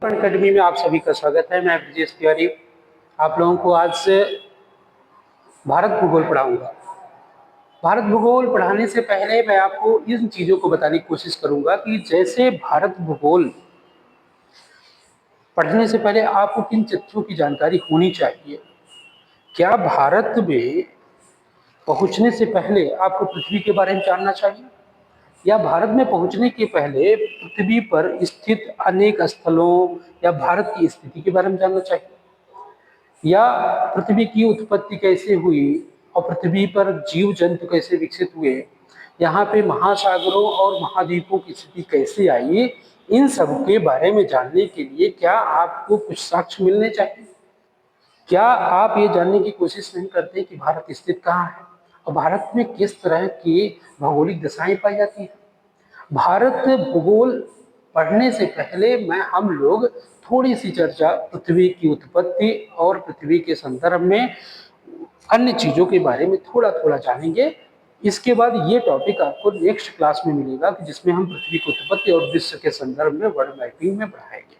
Academy में आप सभी का स्वागत है। मैं ब्रजेश तिवारी आप लोगों को आज से भारत भूगोल पढ़ाऊंगा। भारत भूगोल पढ़ाने से पहले मैं आपको इन चीज़ों को बताने की कोशिश करूंगा कि जैसे भारत भूगोल पढ़ने से पहले आपको किन तथ्यों की जानकारी होनी चाहिए। क्या भारत में पहुंचने से पहले आपको पृथ्वी के बारे में जानना चाहिए, या भारत में पहुंचने के पहले पृथ्वी पर स्थित अनेक स्थलों या भारत की स्थिति के बारे में जानना चाहिए, या पृथ्वी की उत्पत्ति कैसे हुई और पृथ्वी पर जीव जंतु कैसे विकसित हुए, यहाँ पे महासागरों और महाद्वीपों की स्थिति कैसे आई। इन सब के बारे में जानने के लिए क्या आपको कुछ साक्ष्य मिलने चाहिए। क्या आप ये जानने की कोशिश नहीं करते कि भारत स्थित कहाँ है और भारत में किस तरह की भौगोलिक दशाएं पाई जाती है। भारत भूगोल पढ़ने से पहले हम लोग थोड़ी सी चर्चा पृथ्वी की उत्पत्ति और पृथ्वी के संदर्भ में अन्य चीजों के बारे में थोड़ा थोड़ा जानेंगे। इसके बाद ये टॉपिक आपको नेक्स्ट क्लास में मिलेगा कि जिसमें हम पृथ्वी की उत्पत्ति और विश्व के संदर्भ में वर्ल्ड मैपिंग में पढ़ाएंगे।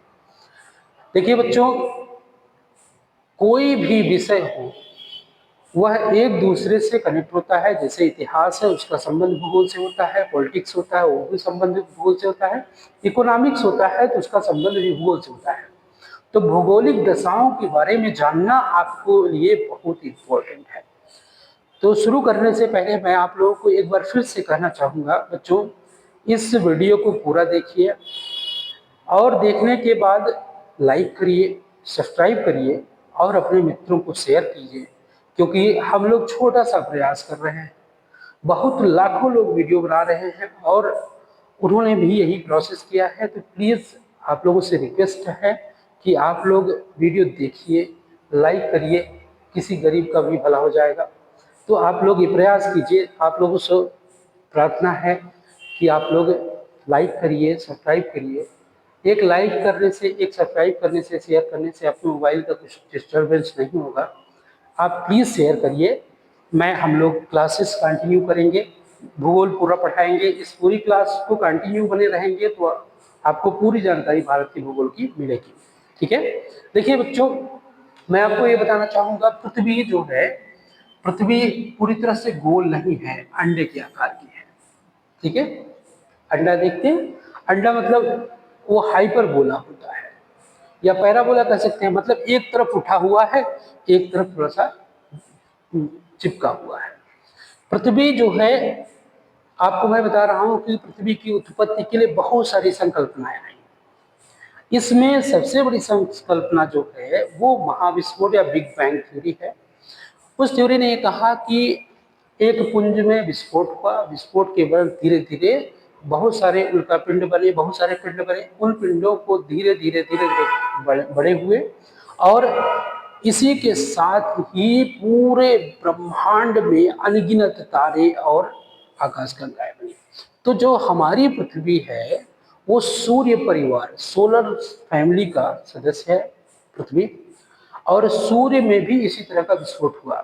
देखिए बच्चों, कोई भी विषय हो वह एक दूसरे से कनेक्ट होता है। जैसे इतिहास है, उसका संबंध भूगोल से होता है। पॉलिटिक्स होता है, वो भी संबंध भूगोल से होता है। इकोनॉमिक्स होता है तो उसका संबंध भी भूगोल से होता है। तो भौगोलिक दशाओं के बारे में जानना आपको लिए बहुत इम्पोर्टेंट है। तो शुरू करने से पहले मैं आप लोगों को एक बार फिर से कहना चाहूँगा बच्चों, इस वीडियो को पूरा देखिए और देखने के बाद लाइक करिए, सब्सक्राइब करिए और अपने मित्रों को शेयर कीजिए, क्योंकि हम लोग छोटा सा प्रयास कर रहे हैं। बहुत लाखों लोग वीडियो बना रहे हैं और उन्होंने भी यही प्रोसेस किया है। तो प्लीज़ आप लोगों से रिक्वेस्ट है कि आप लोग वीडियो देखिए, लाइक करिए, किसी गरीब का भी भला हो जाएगा। तो आप लोग ये प्रयास कीजिए। आप लोगों से प्रार्थना है कि आप लोग लाइक करिए, सब्सक्राइब करिए। एक लाइक करने से, एक सब्सक्राइब करने से, शेयर करने से आपके मोबाइल का कुछ डिस्टर्बेंस नहीं होगा। आप प्लीज़ शेयर करिए। हम लोग क्लासेस कंटिन्यू करेंगे, भूगोल पूरा पढ़ाएंगे। इस पूरी क्लास को कंटिन्यू बने रहेंगे तो आपको पूरी जानकारी भारत के भूगोल की मिलेगी। ठीक है। देखिए बच्चों, मैं आपको ये बताना चाहूँगा, पृथ्वी जो है, पृथ्वी पूरी तरह से गोल नहीं है, अंडे के आकार की है। ठीक है। अंडा देखते हैं, अंडा मतलब वो हाइपरबोला होता है या पैराबोला कह सकते हैं। मतलब एक तरफ उठा हुआ है, एक तरफ थोड़ा सा चिपका हुआ है। पृथ्वी जो है, आपको मैं बता रहा हूं कि पृथ्वी की उत्पत्ति के लिए बहुत सारी संकल्पनाएं आई। इसमें सबसे बड़ी संकल्पना जो है वो महाविस्फोट या बिग बैंग थ्योरी है। उस थ्योरी ने कहा कि एक पुंज में विस्फोट हुआ, विस्फोट के बाद धीरे धीरे बहुत सारे उल्कापिंड बने, बहुत सारे पिंड बने। उन पिंडों को धीरे धीरे धीरे धीरे बड़े हुए और इसी के साथ ही पूरे ब्रह्मांड में अनगिनत तारे और आकाशगंगाएं बनी। तो जो हमारी पृथ्वी है वो सूर्य परिवार, सोलर फैमिली का सदस्य है पृथ्वी। और सूर्य में भी इसी तरह का विस्फोट हुआ।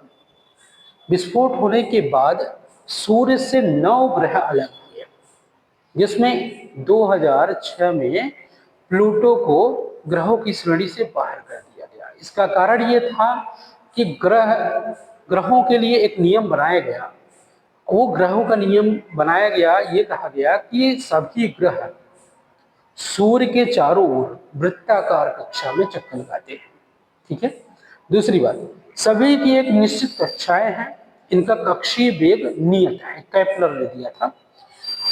विस्फोट होने के बाद सूर्य से 9 ग्रह अलग हुए, जिसमें 2006 में प्लूटो को ग्रहों की श्रेणी से बाहर कर दिया गया। इसका कारण ये था कि ग्रहों के लिए एक नियम बनाया गया। वो ग्रहों का नियम बनाया गया, ये कहा गया कि सभी ग्रह सूर्य के चारों ओर वृत्ताकार कक्षा में चक्कर लगाते हैं। ठीक है। दूसरी बात, सभी की एक निश्चित कक्षाएं हैं। इनका कक्षीय वेग नियत है, केपलर ने दिया था।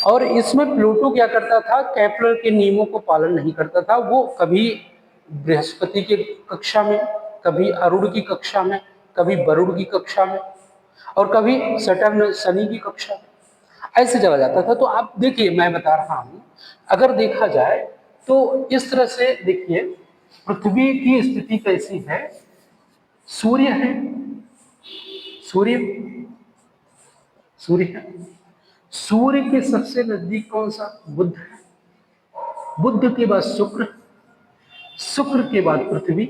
और इसमें प्लूटो क्या करता था, केपलर के नियमों को पालन नहीं करता था। वो कभी बृहस्पति की कक्षा में, कभी अरुण की कक्षा में, कभी वरुण की कक्षा में और कभी सटर्न शनि की कक्षा में, ऐसे चला जाता था। तो आप देखिए, मैं बता रहा हूं, अगर देखा जाए तो इस तरह से देखिए पृथ्वी की स्थिति कैसी है। सूर्य है, सूर्य सूर्य है। सूर्य के सबसे नजदीक कौन सा? बुध है। बुध के बाद शुक्र, शुक्र के बाद पृथ्वी,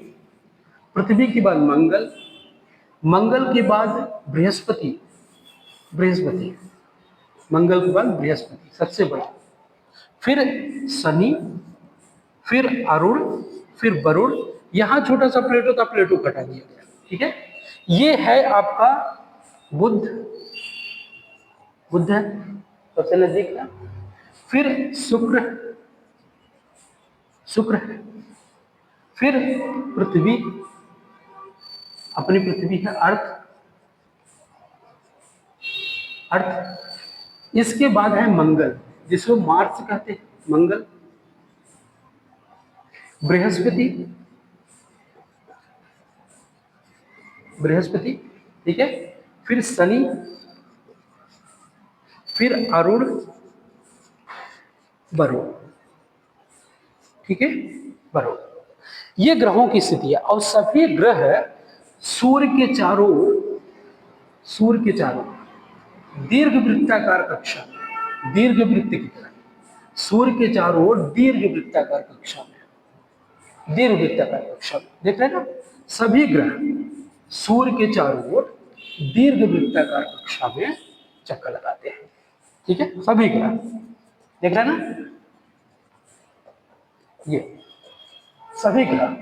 पृथ्वी के बाद मंगल, मंगल के बाद बृहस्पति, बृहस्पति, मंगल के बाद बृहस्पति सबसे बड़ा, फिर शनि, फिर अरुण फिर वरुण, यहां छोटा सा प्लेटो था, प्लेटो को हटा दिया गया। ठीक है, ये है आपका बुध, बुध है सबसे नजदीक है। फिर शुक्र, शुक्र है। फिर पृथ्वी, अपनी पृथ्वी है। अर्थ, अर्थ। इसके बाद है मंगल, जिसको मार्स कहते हैं, मंगल। बृहस्पति, बृहस्पति। ठीक है, फिर शनि, फिर अरुण, वरुण। ठीक है, वरुण। ये ग्रहों की स्थिति है। और सभी ग्रह सूर्य के चारों, सूर्य के चारों दीर्घ वृत्ताकार कक्षा में, दीर्घ वृत्त की तरह सूर्य के चारों ओर दीर्घ वृत्ताकार कक्षा में, दीर्घ वृत्ताकार कक्षा में देख रहे हैं ना, सभी ग्रह सूर्य के चारों ओर दीर्घ वृत्ताकार कक्षा में चक्कर लगाते हैं। ठीक है, सभी ग्रह देख रहे हैं ना, ये सभी ग्रह।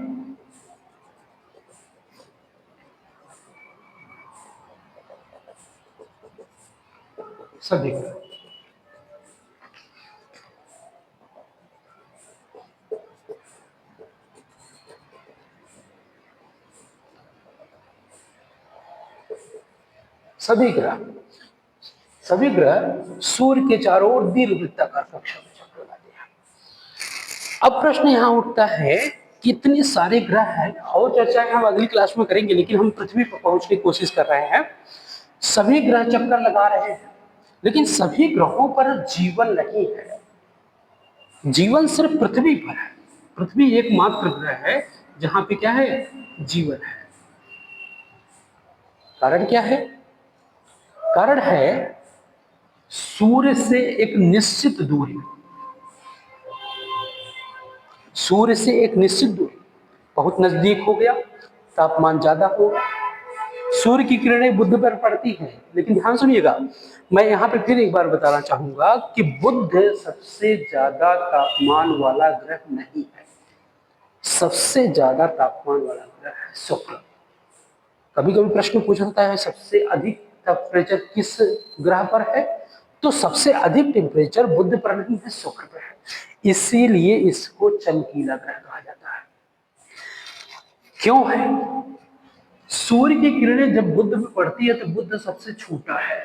सभी ग्रह सभी ग्रह, सभी ग्रह सूर्य के चारों ओर दीर्घ वृत्ताकार कक्षा में चक्कर लगाते हैं। अब प्रश्न यहां उठता है, कितने सारे ग्रह हैं, और चर्चाएं हम अगली क्लास में करेंगे, लेकिन हम पृथ्वी पर पहुंचने की कोशिश कर रहे हैं। सभी ग्रह चक्कर लगा रहे हैं, लेकिन सभी ग्रहों पर जीवन नहीं है। जीवन सिर्फ पृथ्वी पर है। पृथ्वी एकमात्र ग्रह है जहां पे क्या है, जीवन है। कारण क्या है? कारण है सूर्य से एक निश्चित दूरी, सूर्य से एक निश्चित दूरी, बहुत नजदीक हो गया, तापमान ज्यादा होगा। सूर्य की किरणें बुध पर पड़ती हैं, लेकिन ध्यान सुनिएगा, मैं यहां पे फिर एक बार बताना चाहूंगा कि बुध सबसे ज्यादा तापमान वाला ग्रह नहीं है। सबसे ज्यादा तापमान वाला ग्रह है शुक्र। कभी कभी प्रश्न पूछा जाता है सबसे अधिक टेम्परेचर किस ग्रह पर है, तो सबसे अधिक टेम्परेचर बुध पर नहीं है, शुक्र पर है। इसीलिए इसको चमकीला ग्रह कहा जाता है। क्यों है? सूर्य की किरणें जब बुध पे पड़ती है तो बुध सबसे छोटा है,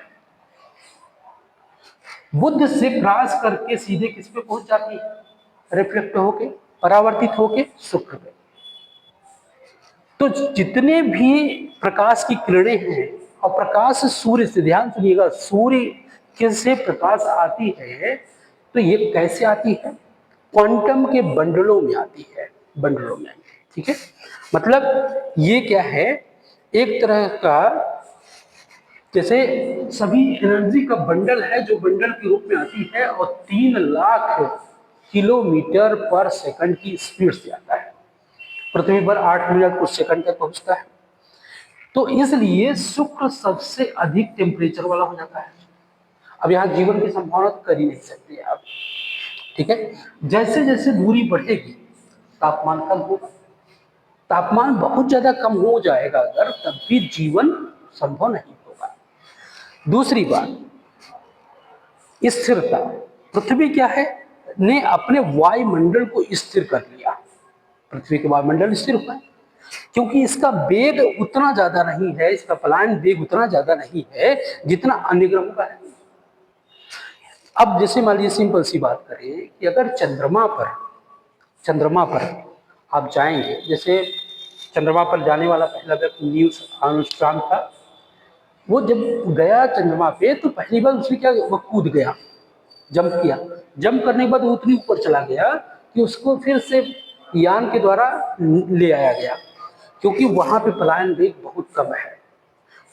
बुध से क्रॉस करके सीधे किस पे पहुंच जाती है, रिफ्लेक्ट होके, परावर्तित होके शुक्र पे। तो जितने भी प्रकाश की किरणें हैं, और प्रकाश सूर्य से, ध्यान सुनिएगा, सूर्य से प्रकाश आती है तो ये कैसे आती है, क्वांटम के बंडलों में आती है, बंडलों में। ठीक है, मतलब ये क्या है, एक तरह का जैसे सभी एनर्जी का बंडल है जो बंडल के रूप में आती है, और 3 लाख किलोमीटर पर सेकंड की स्पीड से आता है। पृथ्वी पर 8 मिनट कुछ सेकंड तक पहुंचता है। तो इसलिए शुक्र सबसे अधिक टेम्परेचर वाला हो जाता है। अब यहाँ जीवन की संभावना तो कर ही नहीं सकते आप। ठीक है, जैसे जैसे दूरी बढ़ेगी तापमान कम होगा, तापमान बहुत ज्यादा कम हो जाएगा अगर, तब भी जीवन संभव नहीं होगा। दूसरी बात, स्थिरता। पृथ्वी क्या है, ने अपने वायुमंडल को स्थिर कर लिया। पृथ्वी के वायुमंडल स्थिर हुआ है क्योंकि इसका वेग उतना ज्यादा नहीं है, इसका पलायन वेग उतना ज्यादा नहीं है जितना अन्य ग्रहों का है। अब जैसे मान लीजिए सिंपल सी बात करें कि अगर चंद्रमा पर आप जाएंगे, जैसे चंद्रमा पर जाने वाला पहला व्यक्ति नील आर्मस्ट्रांग था, वो जब गया चंद्रमा पे तो पहली बार उसने क्या, वो कूद गया, जंप किया। जंप करने के बाद वो उतनी ऊपर चला गया कि उसको फिर से यान के द्वारा ले आया गया, क्योंकि वहां पे पलायन वेग बहुत कम है।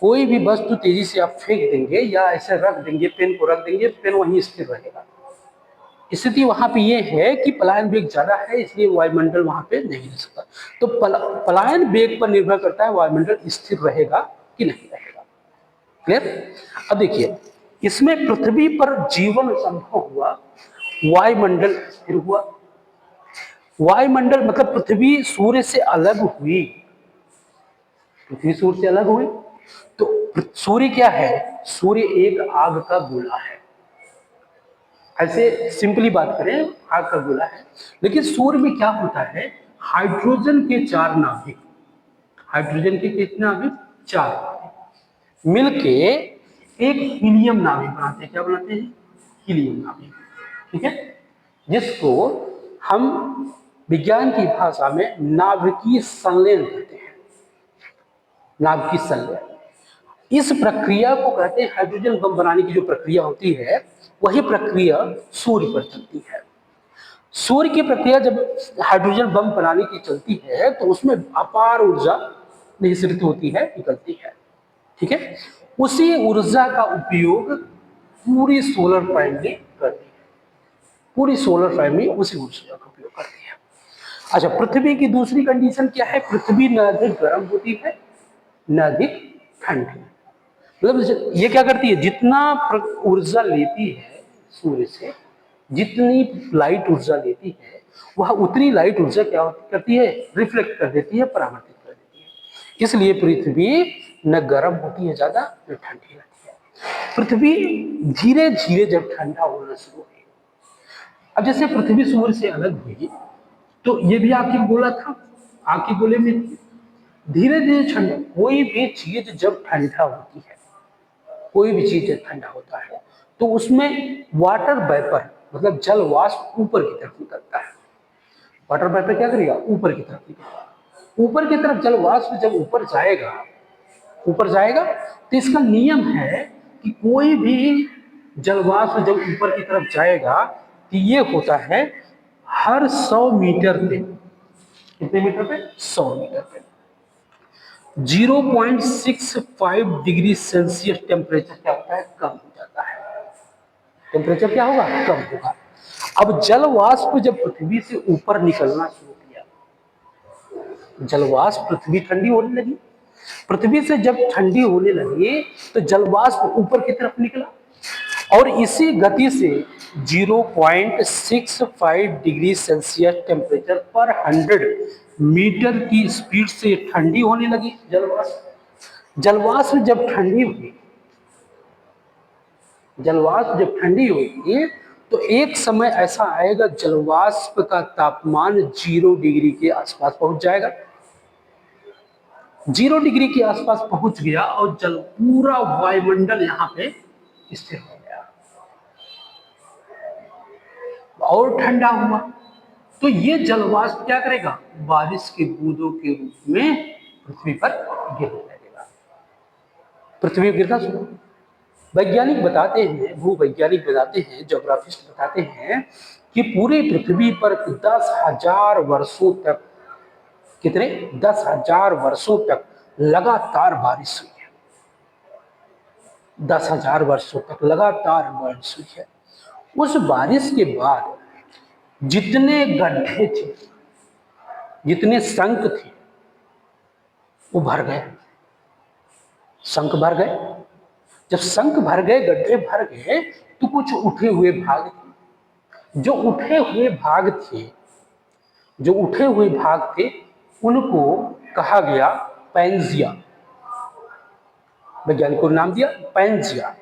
कोई भी वस्तु तेजी से आप फेंक देंगे या ऐसे रख देंगे, पेन को रख देंगे, पेन वहीं स्थिर रहेगा। स्थिति वहां पे ये है कि पलायन वेग ज्यादा है, इसलिए वायुमंडल वहां पे नहीं रह सकता। तो पलायन वेग पर निर्भर करता है वायुमंडल स्थिर रहेगा कि नहीं रहेगा। क्लियर? अब देखिए, इसमें पृथ्वी पर जीवन संभव हुआ, वायुमंडल स्थिर हुआ, वायुमंडल मतलब पृथ्वी सूर्य से अलग हुई, पृथ्वी सूर्य से अलग हुई तो सूर्य क्या है? सूर्य एक आग का गोला है। ऐसे सिंपली बात करें, आग का गोला है। लेकिन सूर्य में क्या होता है? हाइड्रोजन के 4 नाभिक, हाइड्रोजन के कितने नाभिक? 4 नाभिक मिलके एक हीलियम नाभिक बनाते हैं। क्या बनाते हैं? हीलियम नाभिक। ठीक है, जिसको हम विज्ञान की भाषा में नाभिकीय संलयन कहते हैं। नाभिकीय संलयन, इस प्रक्रिया को कहते हैं, हाइड्रोजन बम बनाने की जो प्रक्रिया होती है वही प्रक्रिया सूर्य पर चलती है। सूर्य की प्रक्रिया जब हाइड्रोजन बम बनाने की चलती है तो उसमें अपार ऊर्जा निःसृत होती है, निकलती है। ठीक है, उसी ऊर्जा का उपयोग पूरी सोलर फैमिली करती है। पूरी सोलर फैमिली उसी ऊर्जा का उपयोग करती है। अच्छा, पृथ्वी की दूसरी कंडीशन क्या है? पृथ्वी न अधिक गर्म होती है न अधिक ठंडी। मतलब ये क्या करती है? जितना ऊर्जा लेती है सूर्य से, जितनी लाइट ऊर्जा लेती है, वह उतनी लाइट ऊर्जा क्या करती है? रिफ्लेक्ट कर देती है, परावर्तित कर देती है। इसलिए पृथ्वी न गर्म होती है ज्यादा, न ठंडी रहती है। पृथ्वी धीरे धीरे जब ठंडा होना शुरू हुई, अब जैसे पृथ्वी सूर्य से अलग हुई तो ये भी आग की गोला था, आग के गोले में धीरे धीरे ठंडा। कोई भी चीज जब ठंडा होती है, कोई भी चीज जब ठंडा होता है तो उसमें वाटर वेपर मतलब जल वाष्प ऊपर की तरफ निकलता है। वाटर वेपर क्या करेगा? ऊपर की तरफ निकलेगा। ऊपर की तरफ जल वाष्प जब ऊपर जाएगा, ऊपर जाएगा तो इसका नियम है कि कोई भी जल वाष्प जब ऊपर की तरफ जाएगा तो ये होता है हर 100 मीटर पे, कितने मीटर पे? 100 मीटर पे 0.65 डिग्री सेल्सियस टेम्परेचर क्या होता है? कम हो जाता है। टेम्परेचर क्या होगा? कम होगा। अब जल वाष्प जब पृथ्वी से ऊपर निकलना शुरू किया, जल वाष्प, पृथ्वी ठंडी होने लगी। पृथ्वी से जब ठंडी होने लगी तो जल वाष्प ऊपर की तरफ निकला और इसी गति से 0.65 डिग्री सेल्सियस टेम्परेचर पर 100 मीटर की स्पीड से ठंडी होने लगी जलवाष्प। जलवाष्प जब ठंडी हुई, जलवाष्प जब ठंडी होगी तो एक समय ऐसा आएगा जलवाष्प का तापमान 0 डिग्री के आसपास पहुंच जाएगा। 0 डिग्री के आसपास पहुंच गया और जल पूरा वायुमंडल यहां पे स्थिर हो गया और ठंडा हुआ। तो ये जलवाष्प क्या करेगा? बारिश के बूंदों के रूप में पृथ्वी पर गिरने लगेगा। पृथ्वी पर गिरना शुरू। वैज्ञानिक बताते हैं, भूवैज्ञानिक बताते हैं, ज्योग्राफिस्ट बताते हैं कि पूरे पृथ्वी पर 10,000 वर्षों तक, कितने? 10,000 वर्षों तक लगातार बारिश हुई है। 10,000 वर्षों तक लगातार बारिश हुई है। उस बारिश के बाद जितने गड्ढे थे, जितने संक थे, वो भर गए। संक भर गए। जब संक भर गए, गड्ढे भर गए तो कुछ उठे हुए भाग थे। जो उठे हुए भाग थे, जो उठे हुए भाग थे उनको कहा गया पैंजिया। वैज्ञानिकों ने नाम दिया पैंजिया।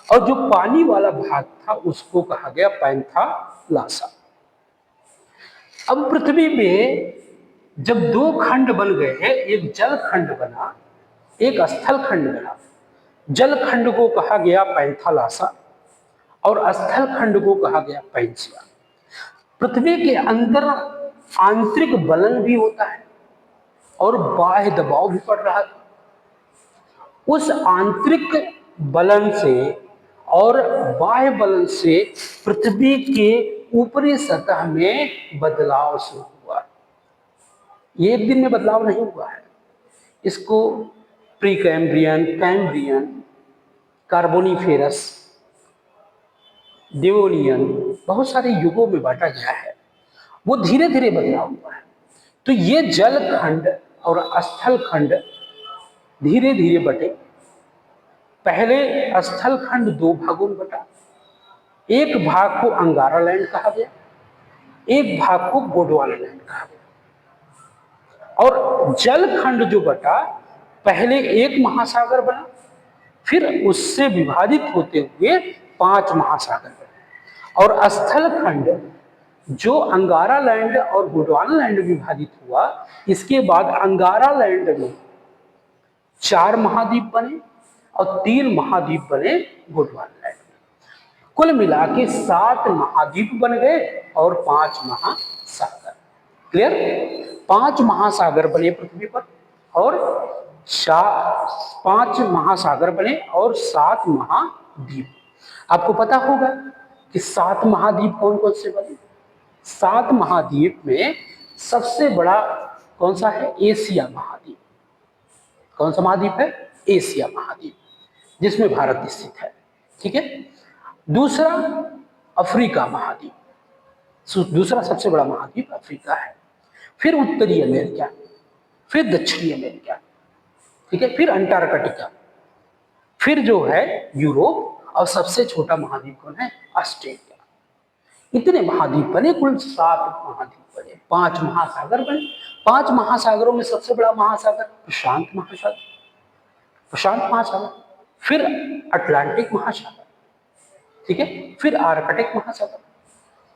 और जो पानी वाला भाग था उसको कहा गया पैंथालासा। अब पृथ्वी में जब 2 खंड बन गए, एक जल खंड बना, एक स्थल खंड बना। जल खंड को कहा गया पैंथालासा और स्थल खंड को कहा गया पैंजिया। पृथ्वी के अंदर आंतरिक बलन भी होता है और बाह्य दबाव भी पड़ रहा था। उस आंतरिक बलन से और बाह्य बलन से पृथ्वी के ऊपरी सतह में बदलाव शुरू हुआ। ये एक दिन में बदलाव नहीं हुआ है। इसको pre Cambrian, Cambrian, Carboniferous, Devonian, बहुत सारे युगों में बांटा गया है। वो धीरे धीरे बदलाव हुआ है। तो ये जल खंड और स्थल खंड धीरे धीरे बटे। पहले स्थल खंड 2 भागों में बटा। एक भाग को अंगारा लैंड कहा गया एक भाग को गोंडवाना लैंड कहा गया। और जलखंड जो बटा, पहले एक महासागर बना, फिर उससे विभाजित होते हुए 5 महासागर बने। और स्थल खंड जो अंगारा लैंड और गोंडवाना लैंड विभाजित हुआ, इसके बाद अंगारा लैंड में 4 महाद्वीप बने और 3 महाद्वीप बने गोंडवाना लैंड में। कुल मिला के 7 महाद्वीप बन गए और 5 महासागर। क्लियर? 5 महासागर बने पृथ्वी पर और 5 महासागर बने और 7 महाद्वीप। आपको पता होगा कि 7 महाद्वीप कौन कौन से बने। 7 महाद्वीप में सबसे बड़ा कौन सा है? एशिया महाद्वीप। कौन सा महाद्वीप है? एशिया महाद्वीप, जिसमें भारत स्थित है। ठीक है। दूसरा अफ्रीका महाद्वीप, दूसरा सबसे बड़ा महाद्वीप अफ्रीका है। फिर उत्तरी अमेरिका, फिर दक्षिणी अमेरिका, ठीक है, फिर अंटार्कटिका, फिर जो है यूरोप, और सबसे छोटा महाद्वीप कौन है? ऑस्ट्रेलिया। इतने महाद्वीप बने, कुल 7 महाद्वीप बने, 5 महासागर बने। 5 महासागरों में सबसे बड़ा महासागर प्रशांत महासागर, प्रशांत महासागर, फिर अटलांटिक महासागर, ठीक है, फिर आर्कटिक महासागर,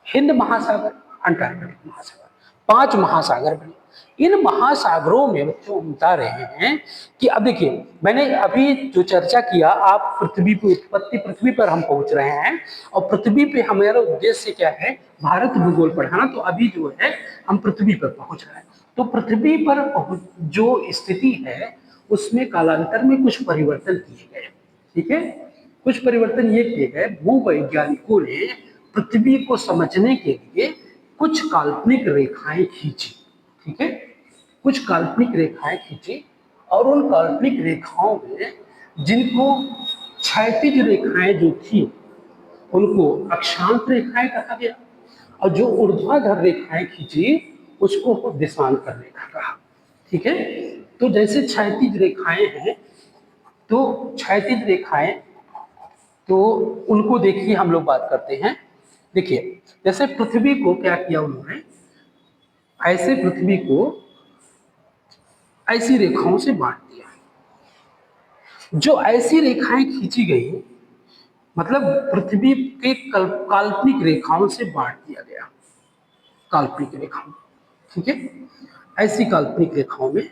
हिंद महासागर, अंटार्कटिक महासागर। 5 महासागर बने। इन महासागरों में बच्चों हम बता रहे हैं कि अब देखिए, मैंने अभी जो चर्चा किया, आप पृथ्वी की उत्पत्ति, पृथ्वी पर हम पहुंच रहे हैं और पृथ्वी पे हमारा उद्देश्य क्या है? भारत भूगोल पढ़ाना। तो अभी जो है हम पृथ्वी पर पहुंच रहे हैं। तो पृथ्वी पर जो स्थिति है उसमें कालांतर में कुछ परिवर्तन किए गए। ठीक है, कुछ परिवर्तन ये किए गए, भूवैज्ञानिकों ने पृथ्वी को समझने के लिए कुछ काल्पनिक रेखाएं खींची। ठीक है, कुछ काल्पनिक रेखाएं खींची और उन काल्पनिक रेखाओं में जिनको क्षैतिज रेखाएं जो थी उनको अक्षांश रेखाएं कहा गया, और जो ऊर्ध्वाधर रेखाएं खींची उसको दिशांतर रेखा कहा। ठीक है, तो जैसे क्षैतिज रेखाएं हैं, तो क्षैतिज रेखाएं, तो उनको देखिए हम लोग बात करते हैं। देखिए, जैसे पृथ्वी को क्या किया उन्होंने, ऐसे पृथ्वी को ऐसी रेखाओं से बांट दिया। जो ऐसी रेखाएं खींची गई, मतलब पृथ्वी के काल्पनिक रेखाओं से बांट दिया गया, काल्पनिक रेखाओं, ठीक है, ऐसी काल्पनिक रेखाओं में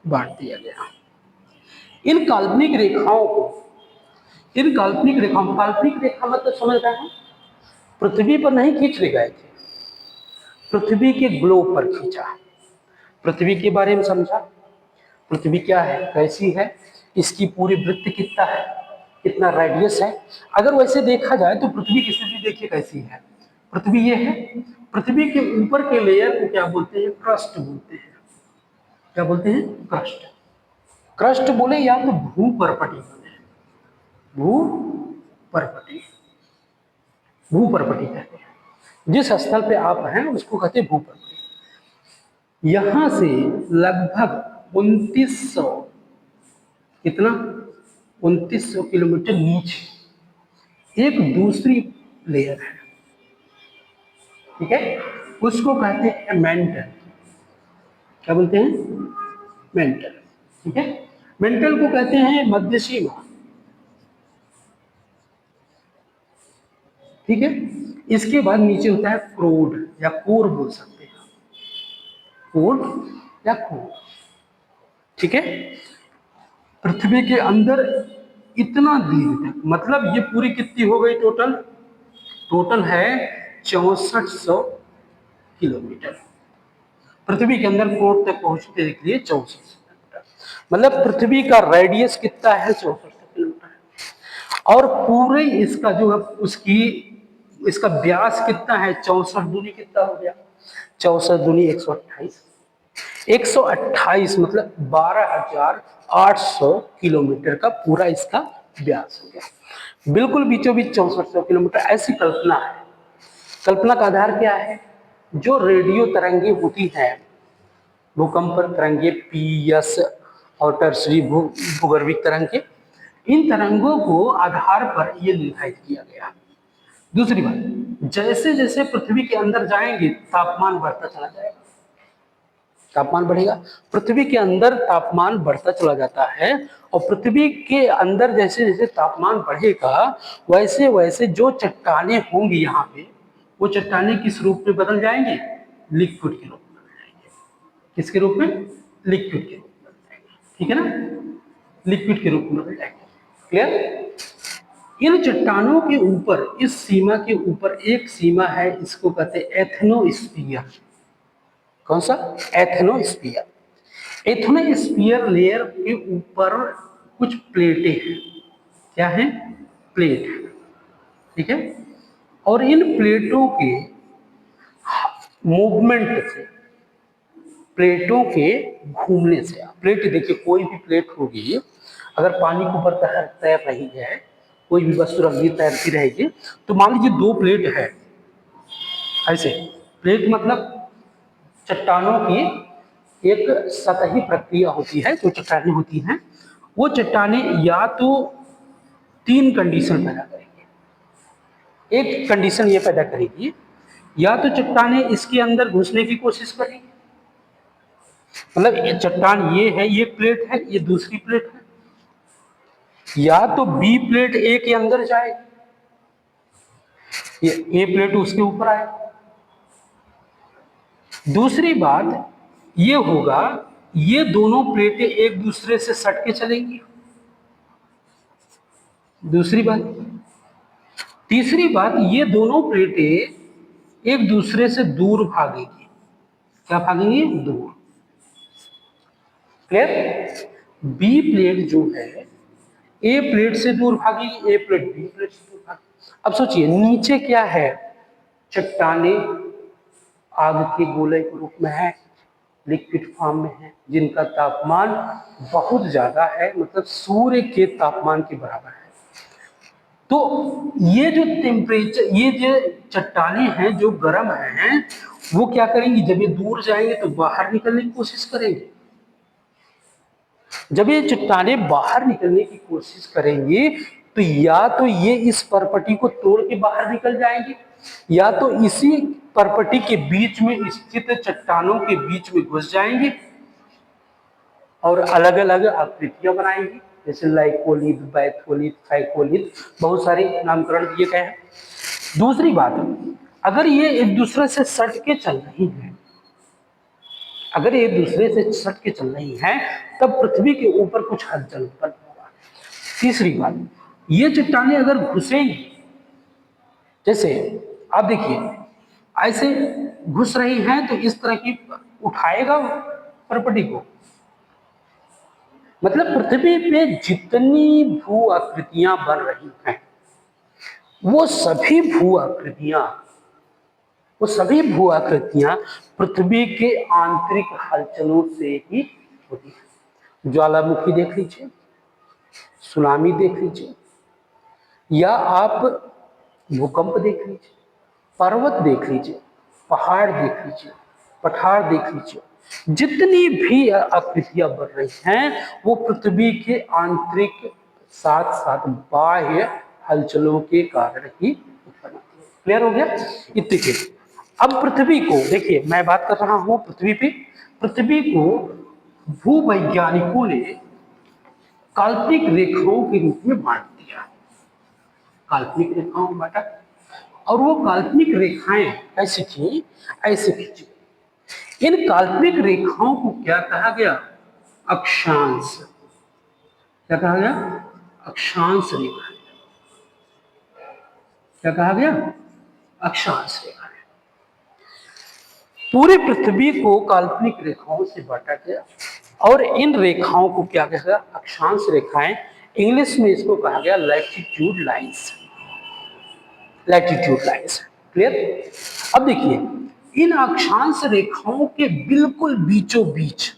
बांट दिया गया। इन काल्पनिक रेखाओं को, काल्पनिक रेखा मतलब समझ रहे हैं, पृथ्वी पर नहीं खींच ले गए थे, पृथ्वी के ग्लोब पर खींचा, पृथ्वी के बारे में समझा, पृथ्वी क्या है, कैसी है, इसकी पूरी वृत्त कितना है, कितना रेडियस है। अगर वैसे देखा जाए तो पृथ्वी की स्थिति देखिए कैसी है। पृथ्वी ये है, पृथ्वी के ऊपर के लेयर को क्या बोलते हैं? क्रस्ट बोलते हैं। क्या बोलते हैं? क्रस्ट। क्रस्ट बोले या तो भूपर्पटी बोले, भूपर्पटी, भूपर्पटी कहते हैं। जिस स्थल पे आप हैं उसको कहते हैं भूपर्पटी। यहां से लगभग 2900, कितना? 2900 किलोमीटर नीचे एक दूसरी लेयर है, ठीक है, उसको कहते हैं मेंटल। क्या बोलते हैं? मेंटल। ठीक है, मेंटल को कहते हैं मध्य सीमा। ठीक है, इसके बाद नीचे होता है क्रोड या कोर बोल सकते हैं, कोर या कोर। ठीक है, पृथ्वी के अंदर इतना दूर तक, मतलब ये पूरी कितनी हो गई टोटल? टोटल है 6400 किलोमीटर। पृथ्वी के अंदर कोर तक पहुंचते के लिए 6400 किलोमीटर, मतलब पृथ्वी का रेडियस कितना है? 6400 किलोमीटर। और पूरे इसका जो है उसकी, इसका व्यास कितना है? 64 दूनी कितना हो गया? 64 दूनी 128, 128 मतलब 12,800 किलोमीटर का पूरा इसका व्यास हो गया। बिल्कुल बीचों बीच 6400 किलोमीटर। ऐसी कल्पना है। कल्पना का आधार क्या है? जो रेडियो तरंगे होती हैं, भूकंप तरंगे पीएस और टर्सरी भूगर्भिक तरंगे, इन तरंगों को आधार पर यह निर्धारित किया गया। दूसरी बात, जैसे जैसे पृथ्वी के अंदर जाएंगे तापमान बढ़ता चला जाएगा, तापमान बढ़ेगा, पृथ्वी के अंदर तापमान बढ़ता चला जाता है। और पृथ्वी के अंदर जैसे जैसे तापमान बढ़ेगा वैसे वैसे जो चट्टानें होंगी यहाँ पे, वो चट्टानें किस रूप में बदल जाएंगी? लिक्विड के रूप में बदल जाएंगे। किसके रूप में? लिक्विड के रूप में बदल जाएंगे, ठीक है ना, लिक्विड के रूप में बदल जाएंगे। क्लियर? इन चट्टानों के ऊपर, इस सीमा के ऊपर एक सीमा है, इसको कहते हैं एथनोस्फीयर। कौन सा? एथनोस्फीयर। एथनोस्फीयर लेयर के ऊपर कुछ प्लेटें हैं। क्या है? प्लेट है, ठीक है। और इन प्लेटों के मूवमेंट से, प्लेटों के घूमने से, प्लेट देखिए, कोई भी प्लेट होगी अगर पानी के ऊपर तैर रही है, कोई भी वस्तु रंगी तैरती रहेगी, तो मान लीजिए दो प्लेट है ऐसे, प्लेट मतलब चट्टानों की एक सतही प्रक्रिया होती है, जो चट्टानें होती हैं, वो चट्टानें या तो तीन कंडीशन पैदा करेंगी। एक कंडीशन ये पैदा करेगी, या तो चट्टानें इसके अंदर घुसने की कोशिश करेंगी, मतलब ये चट्टान ये है, ये प्लेट है, ये दूसरी प्लेट है, या तो बी प्लेट ए के अंदर जाए, ये ए प्लेट उसके ऊपर आए। दूसरी बात ये होगा, ये दोनों प्लेटें एक दूसरे से सट के चलेंगी। दूसरी बात। तीसरी बात, ये दोनों प्लेटें एक दूसरे से दूर भागेगी। क्या भागेंगी? दूर। क्लियर? बी प्लेट जो है ए प्लेट से दूर भागेगी, ए प्लेट बी प्लेट से दूर भागेगी। अब सोचिए नीचे क्या है? चट्टाने आग के गोले के रूप में है, लिक्विड फॉर्म में है, जिनका तापमान बहुत ज्यादा है, मतलब सूर्य के तापमान के बराबर है। तो ये जो टेम्परेचर, ये जो चट्टाने हैं जो गर्म हैं, वो क्या करेंगी? जब ये दूर जाएंगे तो बाहर निकलने की कोशिश करेंगे। जब ये चट्टाने बाहर निकलने की कोशिश करेंगी तो या तो ये इस परपटी को तोड़ के बाहर निकल जाएंगे, या तो इसी परपटी के बीच में स्थित चट्टानों के बीच में घुस जाएंगे और अलग अलग आकृतियां बनाएंगी, जैसे लाइकोलिथ, बैथोलिथ, फाइकोलिथ, बहुत सारे नामकरण दिए गए हैं। दूसरी बात, अगर ये एक दूसरे से सट के चल रही है, अगर ये दूसरे से सट के चल रही है, तब पृथ्वी के ऊपर कुछ हलचल उत्पन्न होगा। तीसरी बात, ये चट्टानें अगर घुसेंगी, जैसे आप देखिए ऐसे घुस रही हैं, तो इस तरह की उठाएगा परपटी को, मतलब पृथ्वी पे जितनी भू आकृतियां बन रही हैं, वो सभी भू आकृतियां, वो सभी भू आकृतियां पृथ्वी के आंतरिक हलचलों से ही होती है। ज्वालामुखी देख लीजिए, सुनामी देख लीजिए, या आप भूकंप देख लीजिए, पर्वत देख लीजिए, पहाड़ देख लीजिए, पठार देख लीजिए, जितनी भी आकृतियां बन रही हैं वो पृथ्वी के आंतरिक साथ साथ बाह्य हलचलों के कारण ही उत्पन्न होती है। क्लियर हो गया? इतने के। अब पृथ्वी को देखिए, मैं बात कर रहा हूं पृथ्वी पे, पृथ्वी को भूवैज्ञानिकों ने काल्पनिक रेखाओं के रूप में बांट दिया। काल्पनिक रेखाओं में बांटा, और वो काल्पनिक रेखाएं कैसी थी? ऐसे खींची। इन काल्पनिक रेखाओं को क्या कहा गया? अक्षांश। क्या कहा गया? अक्षांश रेखा। क्या कहा गया? अक्षांश रेखा। पूरी पृथ्वी को काल्पनिक रेखाओं से बांटा गया, और इन रेखाओं को क्या कहा गया? अक्षांश रेखाएं। इंग्लिश में इसको कहा गया latitude lines. Latitude lines. Clear? अब देखिए, इन अक्षांश रेखाओं के बिल्कुल बीचों बीच,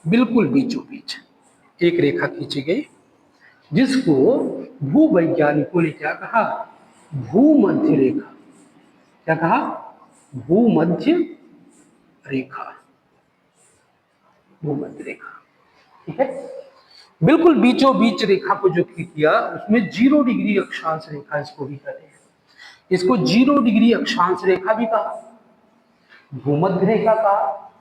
बिल्कुल बीचों बीच एक रेखा खींची गई, जिसको भूवैज्ञानिकों ने क्या कहा? भूमध्य रेखा। क्या कहा? भूमध्य रेखा। भूमध्य रेखा, ठीक है। बिल्कुल बीचों बीच रेखा को जो किया, उसमें 0 डिग्री अक्षांश रेखा इसको भी कहते हैं। इसको 0 डिग्री अक्षांश रेखा भी कहा, भूमध्य रेखा कहा,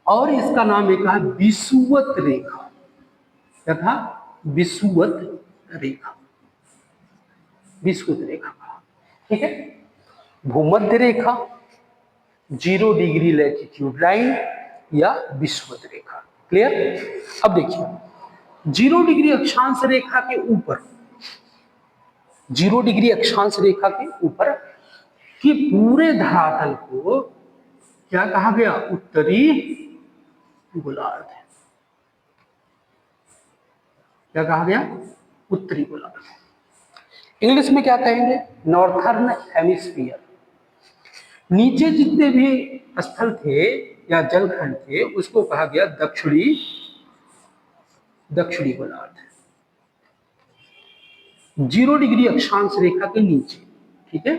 और इसका नाम एक है विषुवत रेखा। क्या था? विषुवत रेखा, विषुवत रेखा कहा। ठीक है, भूमध्य रेखा, 0 डिग्री लैटिट्यूड लाइन या विषुवत रेखा। क्लियर? अब देखिए, 0 डिग्री अक्षांश रेखा के ऊपर, 0 डिग्री अक्षांश रेखा के ऊपर कि पूरे धरातल को क्या कहा गया? उत्तरी गोलार्ध। क्या कहा गया? उत्तरी गोलार्ध। इंग्लिश में क्या कहेंगे? Northern hemisphere. नीचे जितने भी स्थल थे या जलखंड थे उसको कहा गया दक्षिणी गोलार्ध। 0 डिग्री अक्षांश रेखा के नीचे, ठीक है,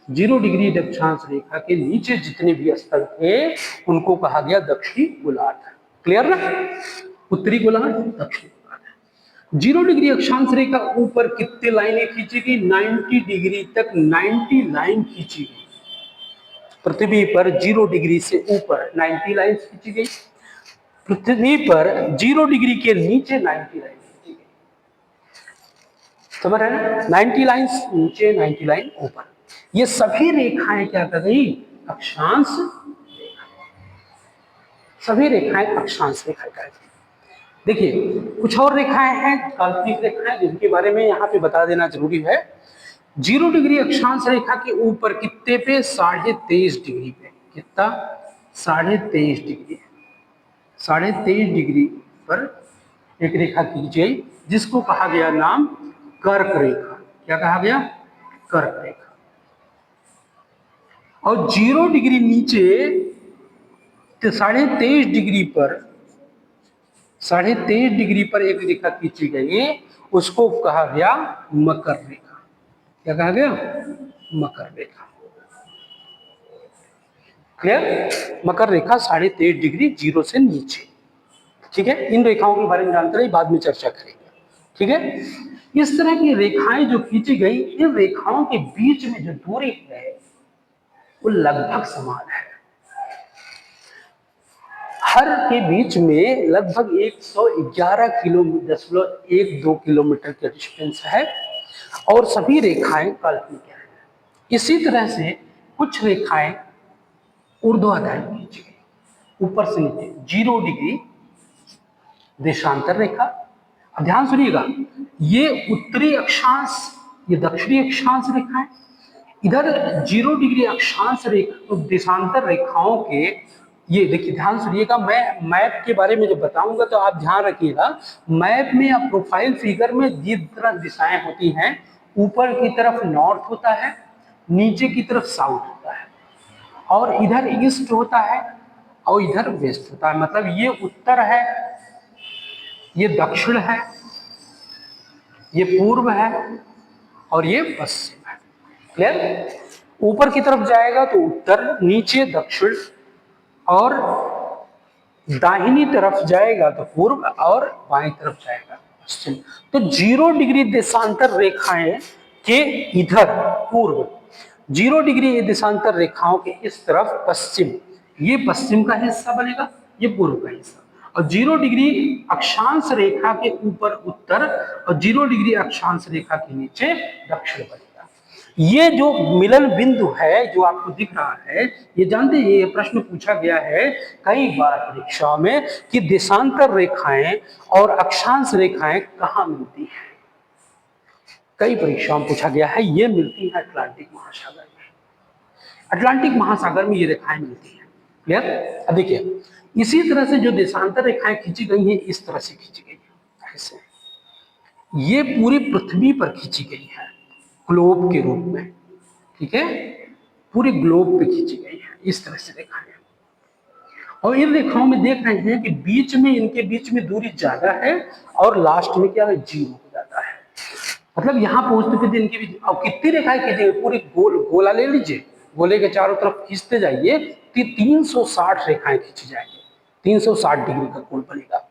0 डिग्री अक्षांश रेखा के नीचे जितने भी स्थल थे उनको कहा गया दक्षिणी गोलार्ध। क्लियर ना? उत्तरी गोलार्ध, दक्षिणी गोलार्ध। 0 डिग्री अक्षांश रेखा ऊपर कितने लाइनें खींची गई? 90 डिग्री तक 90 लाइन खींची गई। पृथ्वी पर 0 डिग्री से ऊपर 90 लाइन खींची गई, पृथ्वी पर 0 डिग्री के नीचे 90 लाइन खींची गई। समझ रहे हैं? 90 लाइन नीचे, 90 लाइन ऊपर। ये सभी रेखाएं क्या कर रही? अक्षांश रेखा। सभी रेखाएं अक्षांश रेखा कहलाती हैं। देखिए, कुछ और रेखाएं हैं, काल्पनिक रेखाएं, जिनके बारे में यहाँ पे बता देना जरूरी है। 0 डिग्री अक्षांश रेखा के ऊपर कितने पे? 23.5 डिग्री पे। कितना? 23.5 डिग्री। 23.5 डिग्री पर एक रेखा खींची गई जिसको कहा गया नाम कर्क रेखा। क्या कहा गया? कर्क रेखा। और 0 डिग्री नीचे 23.5 डिग्री पर, 23.5 डिग्री पर एक रेखा खींची गई, उसको कहा गया मकर रेखा। क्या कहा गया? मकर रेखा। क्लियर? मकर रेखा 23.5 डिग्री 0 से नीचे। ठीक है, इन रेखाओं के बारे में जानते रहिए, बाद में चर्चा करेंगे। ठीक है, इस तरह की रेखाएं जो खींची गई, इन रेखाओं के बीच में जो दूरी है वो लगभग समान है। हर के बीच में लगभग 111 किलोमीटर 12 किलोमीटर का डिस्टेंस है, और सभी रेखाएं काल्पनिक है। इसी तरह से कुछ रेखाएं ऊर्ध्वाधर खींची गई, ऊपर से नीचे 0 डिग्री देशांतर रेखा। अब ध्यान सुनिएगा, ये उत्तरी अक्षांश, ये दक्षिणी अक्षांश रेखा है। इधर 0 डिग्री अक्षांश रेखा, देशांतर रेखाओं के, ये देखिए ध्यान सुनिएगा, मैं मैप के बारे में जब बताऊंगा तो आप ध्यान रखिएगा। मैप में या प्रोफाइल फिगर में जिस तरह दिशाएं होती हैं, ऊपर की तरफ नॉर्थ होता है, नीचे की तरफ साउथ होता है, और इधर ईस्ट होता है और इधर वेस्ट होता है। मतलब ये उत्तर है, ये दक्षिण है, ये पूर्व है, और ये पश्चिम है। क्लियर? ऊपर की तरफ जाएगा तो उत्तर, नीचे दक्षिण, और दाहिनी तरफ जाएगा तो पूर्व, और बाईं तरफ जाएगा पश्चिम। तो 0 डिग्री देशांतर रेखाएं के इधर पूर्व, 0 डिग्री देशांतर रेखाओं के इस तरफ पश्चिम, ये पश्चिम का हिस्सा बनेगा, ये पूर्व का हिस्सा। और 0 डिग्री अक्षांश रेखा के ऊपर उत्तर, और 0 डिग्री अक्षांश रेखा के नीचे दक्षिण बनेगा। ये जो मिलन बिंदु है जो आपको दिख रहा है, ये जानते हैं, ये प्रश्न पूछा गया है कई बार परीक्षाओं में कि देशांतर रेखाएं और अक्षांश रेखाएं कहाँ मिलती हैं। कई परीक्षाओं में पूछा गया है, ये मिलती है अटलांटिक महासागर में। अटलांटिक महासागर में ये रेखाएं मिलती हैं। क्लियर? अब देखिए, इसी तरह से जो देशांतर रेखाएं खींची गई हैं, इस तरह से खींची गई है, ऐसे ये पूरी पृथ्वी पर खींची गई है ग्लोब के रूप में। ठीक है, पूरे ग्लोब पे खींची गई है, इस तरह से रेखाएं। और इन रेखाओं में देख रहे हैं कि बीच में, इनके बीच में दूरी ज्यादा है, और लास्ट में क्या है? 0 हो जाता है। मतलब यहाँ पहुंचते थे इनके बीच। अब कितनी रेखाएं खींचेंगे? पूरी गोला ले लीजिए, गोले के चारों तरफ खींचते जाइए, 360 रेखाएं खींची जाएंगी। 360 डिग्री का कोण बनेगा।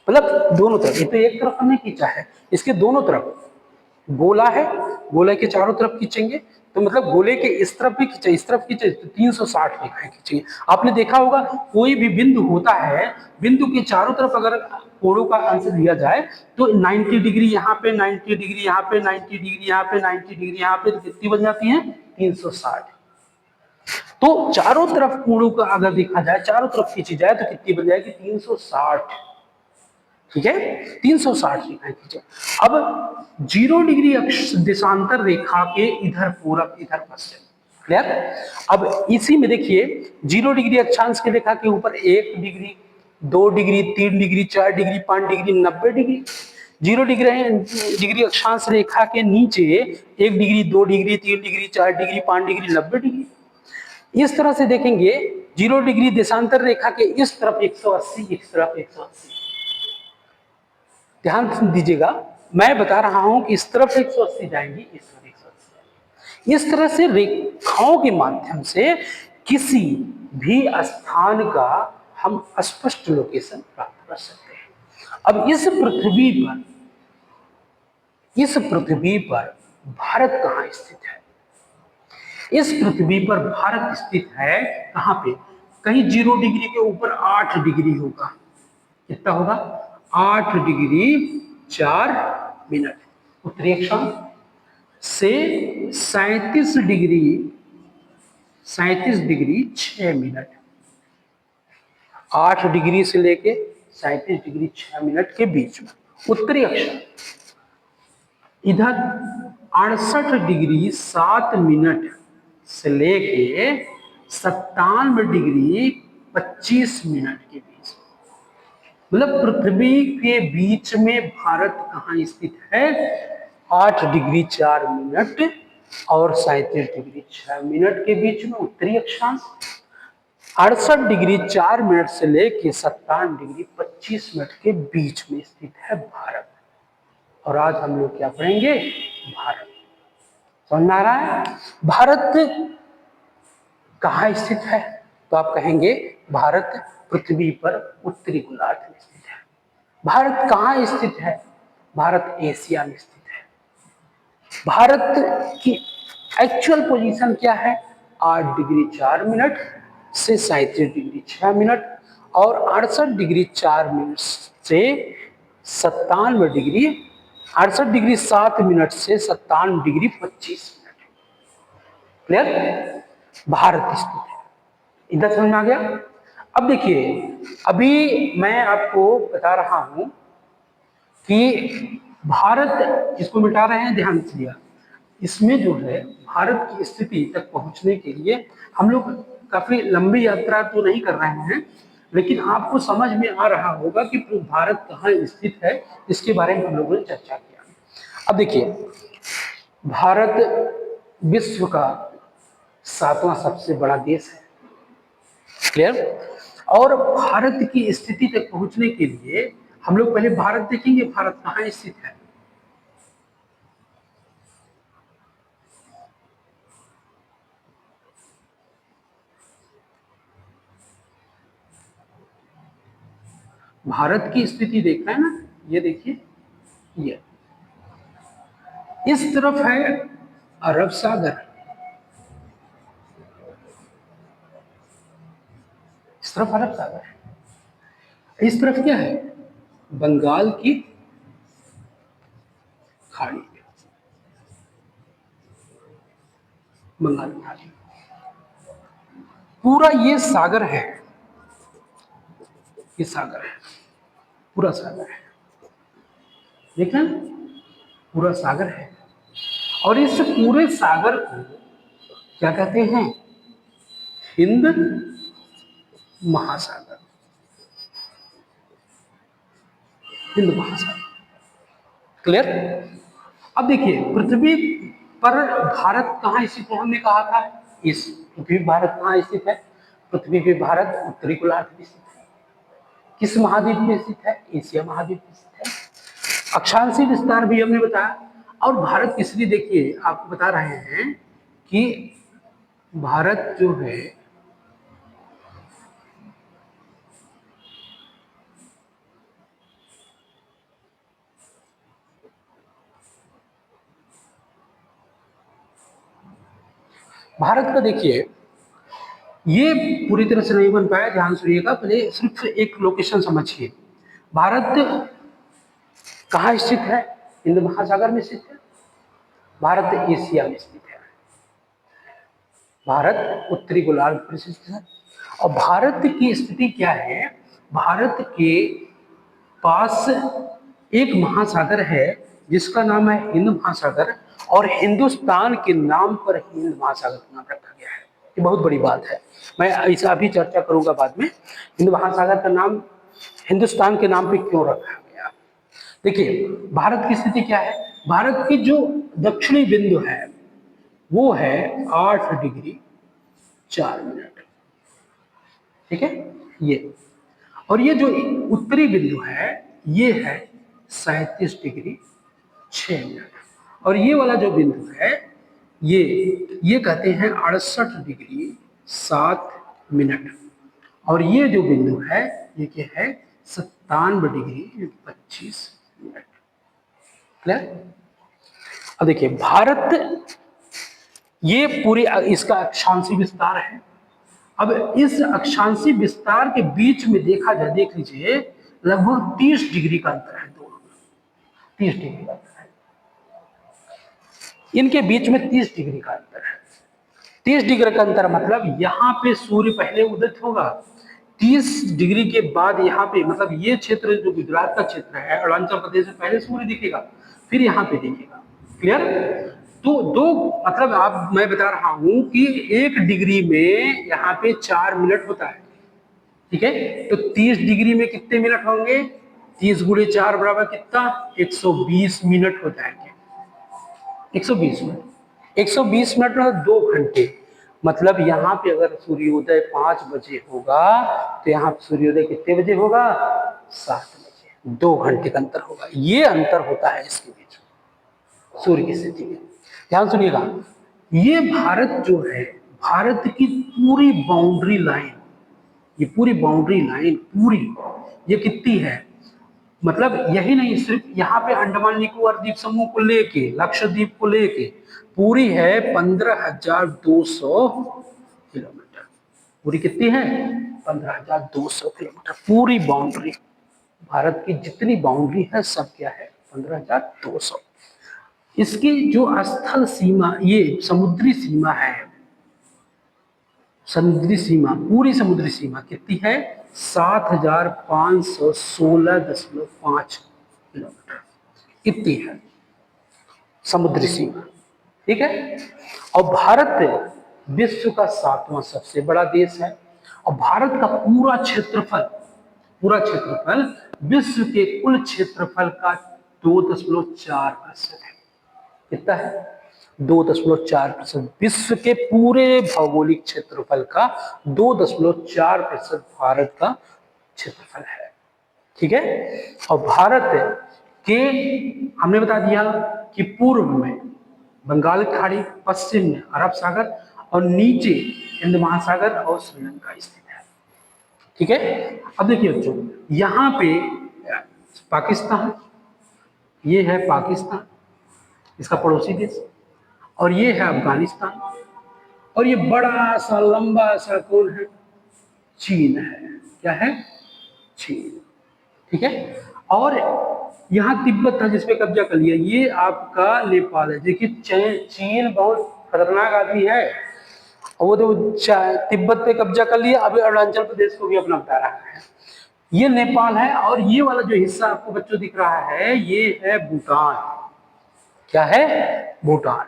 मतलब दोनों तरफ, ये तो एक तरफ हमने खींचा है, इसके दोनों तरफ गोला है, गोले के चारों तरफ खींचेंगे तो मतलब गोले के इस तरफ भी खींचे, इस तरफ खींचे तो 360 रेखाएं खींची। आपने देखा होगा कोई भी बिंदु होता है, बिंदु के चारों तरफ अगर कोणों का अंश दिया जाए तो 90 डिग्री यहाँ पे, 90 डिग्री यहाँ पे, 90 डिग्री यहाँ पे, 90 डिग्री यहाँ पे, तो कितनी बन जाती है? 360। तो चारों तरफ कोणों का अगर देखा जाए, चारों तरफ खींची जाए तो कितनी बन जाएगी? 360। ठीक है, 360 रेखाएं खींचे। अब 0 डिग्री अक्ष देशांतर रेखा के इधर पूरब इधर पश्चिम। क्लियर? अब इसी में देखिए 0 डिग्री अक्षांश की रेखा के ऊपर 1 degree, 2 degree, 3 degree, 4 degree, 5 degree, 90 degree. 0 degree अक्षांश रेखा के नीचे 1 degree, 2 degree, 3 degree, 4 degree, 5 degree, 90 degree. इस तरह से देखेंगे 0 डिग्री देशांतर रेखा के इस तरफ 180, इस तरफ 180। ध्यान दीजिएगा, मैं बता रहा हूं कि इस तरफ 180 जाएंगी, इस तरफ 180 जाएंगी। इस तरह से रेखाओं के माध्यम से किसी भी स्थान का हम स्पष्ट लोकेशन प्राप्त कर सकते हैं। अब इस पृथ्वी पर भारत कहाँ स्थित है? इस पृथ्वी पर भारत स्थित है कहां पे? कहीं 0 डिग्री के ऊपर 8 डिग्री होगा। कितना होगा? 8 डिग्री 4 मिनट उत्तरी अक्षांश से 37 डिग्री 6 मिनट। 8 डिग्री से लेके 37 डिग्री 6 मिनट के बीच में उत्तरी अक्षांश। इधर 68 डिग्री 7 मिनट से लेके 97 डिग्री 25 मिनट के बीच। मतलब पृथ्वी के बीच में भारत कहाँ स्थित है? 8 डिग्री 4 मिनट और 37 डिग्री 6 मिनट के बीच में उत्तरी अक्षांश। 68 डिग्री 4 मिनट से लेके 57 डिग्री 25 मिनट के बीच में स्थित है भारत। और आज हम लोग क्या पढ़ेंगे? भारत। समझ में आ रहा है? भारत कहाँ स्थित है? तो आप कहेंगे भारत पृथ्वी पर उत्तरी गोलार्ध में स्थित है। भारत कहाँ स्थित है? भारत एशिया में स्थित है। भारत की एक्चुअल पोजीशन क्या है? 8 डिग्री 4 मिनट से 37 डिग्री 6 मिनट और 68 डिग्री 4 मिनट से 97 डिग्री, 68 डिग्री 7 मिनट से 57 डिग्री 25 मिनट। क्लियर? भारत स्थित है। इधर समझ में आ गया? अब देखिए, अभी मैं आपको बता रहा हूं कि भारत, इसको मिटा रहे हैं, ध्यान से दिया। इसमें जो है भारत की स्थिति तक पहुंचने के लिए हम लोग काफी लंबी यात्रा तो नहीं कर रहे हैं, लेकिन आपको समझ में आ रहा होगा कि भारत कहाँ स्थित है, इसके बारे में हम लोगों ने चर्चा किया। अब देखिए, भारत विश्व का 7वां सबसे बड़ा देश है। क्लियर? और भारत की स्थिति तक पहुंचने के लिए हम लोग पहले भारत देखेंगे, भारत कहाँ स्थित है। भारत की स्थिति देख रहे हैं ना, ये देखिए, ये इस तरफ है अरब सागर, इस तरफ अरब सागर है, इस तरफ क्या है? बंगाल की खाड़ी, बंगाल की खाड़ी। पूरा ये सागर है, ये सागर है, पूरा सागर है। देख रहे हैं? पूरा सागर है। और इस पूरे सागर को क्या कहते हैं? हिंद महासागर, हिंद महासागर। क्लियर? अब देखिए, पृथ्वी पर भारत कहाँ स्थित है? हमने कहा था इस पृथ्वी भारत कहाँ स्थित है? पृथ्वी पे भारत उत्तरी गोलार्ध में स्थित है। किस महाद्वीप में स्थित है? एशिया महाद्वीप में स्थित है। अक्षांशीय विस्तार भी हमने बताया। और भारत इसलिए देखिए आपको बता रहे हैं कि भारत जो है भारत का देखिए, ये पूरी तरह से नहीं बन पाया, ध्यान सुनिएगा, पहले सिर्फ एक लोकेशन समझिए। भारत कहाँ स्थित है? हिंद महासागर में स्थित है। भारत एशिया में स्थित है। भारत उत्तरी गोलार्ध पर स्थित है। और भारत की स्थिति क्या है? भारत के पास एक महासागर है जिसका नाम है हिंद महासागर, और हिंदुस्तान के नाम पर हिंद महासागर का नाम रखा गया है। ये बहुत बड़ी बात है, मैं इसे अभी चर्चा करूंगा बाद में। हिंद महासागर का नाम हिंदुस्तान के नाम पे क्यों रखा गया। देखिए, भारत की स्थिति क्या है? भारत की जो दक्षिणी बिंदु है वो है 8 डिग्री 4 मिनट, ठीक है ये। और ये जो उत्तरी बिंदु है ये है 37 डिग्री 6 मिनट। और ये वाला जो बिंदु है ये कहते हैं 68 डिग्री 7 मिनट। और ये जो बिंदु है ये क्या है? 97 डिग्री 25 मिनट। क्लियर? अब देखिए, भारत ये पूरी इसका अक्षांशीय विस्तार है। अब इस अक्षांशीय विस्तार के बीच में देखा जाए, देख लीजिए, लगभग 30 डिग्री का अंतर है दोनों में। 30 डिग्री का अंतर है इनके बीच में, 30 डिग्री का अंतर है। 30 डिग्री का अंतर मतलब यहाँ पे सूर्य पहले उदित होगा, 30 डिग्री के बाद यहाँ पे, मतलब ये क्षेत्र जो गुजरात का क्षेत्र है, अरुणाचल प्रदेश में पहले सूर्य दिखेगा, फिर यहाँ पे दिखेगा। क्लियर? तो दो, मतलब आप, मैं बता रहा हूं कि 1 डिग्री में यहाँ पे 4 मिनट होता है, ठीक है? तो 30 डिग्री में कितने मिनट होंगे? 30 गुणे 4 बराबर कितना? 120 मिनट होता है क्या? 120 मिनट। 120 मिनट में 2 घंटे। मतलब यहाँ पे अगर सूर्योदय 5 बजे होगा तो यहाँ सूर्योदय कितने बजे होगा? 7 बजे। 2 घंटे का अंतर होगा। ये अंतर होता है इसके बीच सूर्य की स्थिति में। ध्यान सुनिएगा, ये भारत जो है, भारत की पूरी बाउंड्री लाइन, ये पूरी बाउंड्री लाइन पूरी, ये कितनी है? मतलब यही नहीं, सिर्फ यहाँ पे अंडमान निकोबार द्वीप समूह को लेके, लक्षद्वीप को लेके पूरी है 15,200 किलोमीटर। पूरी कितनी है? 15,200 किलोमीटर पूरी बाउंड्री। भारत की जितनी बाउंड्री है सब क्या है? 15,200। इसकी जो स्थल सीमा, ये समुद्री सीमा है, समुद्री सीमा, पूरी समुद्री सीमा कितनी है? 7,516.5 किलोमीटर इतनी है समुद्री सीमा, ठीक है? और भारत विश्व का 7वां सबसे बड़ा देश है। और भारत का पूरा क्षेत्रफल विश्व के कुल क्षेत्रफल का 2.4% है। कितना है? 2.4%। विश्व के पूरे भौगोलिक क्षेत्रफल का 2.4% भारत का क्षेत्रफल है, ठीक है? और भारत के, हमने बता दिया कि पूर्व में बंगाल की खाड़ी, पश्चिम में अरब सागर, और नीचे हिंद महासागर और श्रीलंका स्थित है, ठीक है? अब देखिए बच्चों, यहाँ पे पाकिस्तान, ये है पाकिस्तान, इसका पड़ोसी देश, और ये है अफगानिस्तान, और ये बड़ा सा लंबा सा कौन है? चीन है। क्या है? चीन, ठीक है? और यहाँ तिब्बत था जिसपे कब्जा कर लिया, ये आपका नेपाल है। देखिए, चीन बहुत खतरनाक आदमी है, और वो तो तिब्बत पे कब्जा कर लिया, अभी अरुणाचल प्रदेश को भी अपना बता रहा है। ये नेपाल है, और ये वाला जो हिस्सा आपको बच्चों दिख रहा है ये है भूटान। क्या है? भूटान।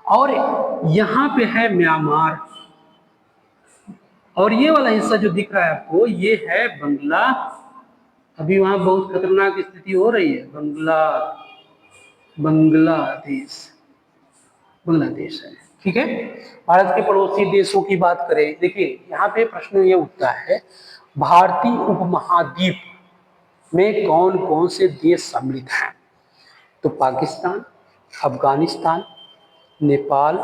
और यहाँ पे है म्यांमार, और ये वाला हिस्सा जो दिख रहा है आपको ये है बंगला, अभी वहां बहुत खतरनाक स्थिति हो रही है, बांग्लादेश है, ठीक है? भारत के पड़ोसी देशों की बात करें, देखिए यहाँ पे प्रश्न ये उठता है, भारतीय उपमहाद्वीप में कौन कौन से देश सम्मिलित हैं? तो पाकिस्तान, अफगानिस्तान, नेपाल,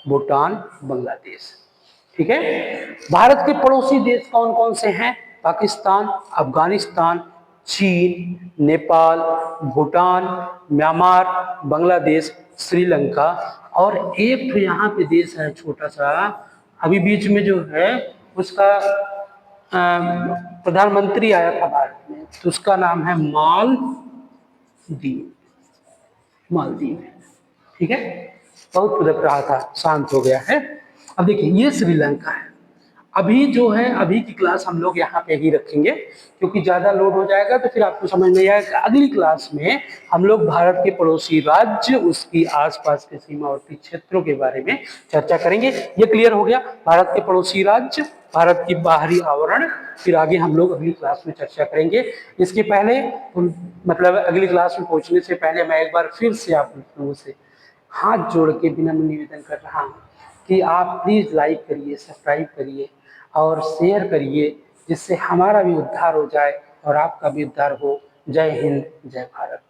भूटान, बांग्लादेश, ठीक है? भारत के पड़ोसी देश कौन कौन से हैं? पाकिस्तान, अफगानिस्तान, चीन, नेपाल, भूटान, म्यांमार, बांग्लादेश, श्रीलंका और एक तो यहाँ पे देश है छोटा सा, अभी बीच में जो है उसका प्रधानमंत्री आया था भारत में, तो उसका नाम है मालदीव। मालदीव, ठीक है, बहुत उधर रहा था, शांत हो गया है। अब देखिए ये श्रीलंका है। अभी जो है अभी की क्लास हम लोग यहाँ पे ही रखेंगे, क्योंकि ज्यादा लोड हो जाएगा तो फिर आपको समझ नहीं आएगा। अगली क्लास में हम लोग भारत के पड़ोसी राज्य, उसकी आसपास के सीमावर्ती क्षेत्रों के बारे में चर्चा करेंगे। ये क्लियर हो गया, भारत के पड़ोसी राज्य, भारत की बाहरी आवरण, फिर आगे हम लोग अगली क्लास में चर्चा करेंगे। इसके पहले मतलब अगली क्लास में पहुंचने से पहले मैं एक बार फिर से आप लोगों से हाथ जोड़ के विनम्र निवेदन कर रहा हूँ कि आप प्लीज लाइक करिए, सब्सक्राइब करिए और शेयर करिए, जिससे हमारा भी उद्धार हो जाए और आपका भी उद्धार हो। जय हिंद, जय भारत।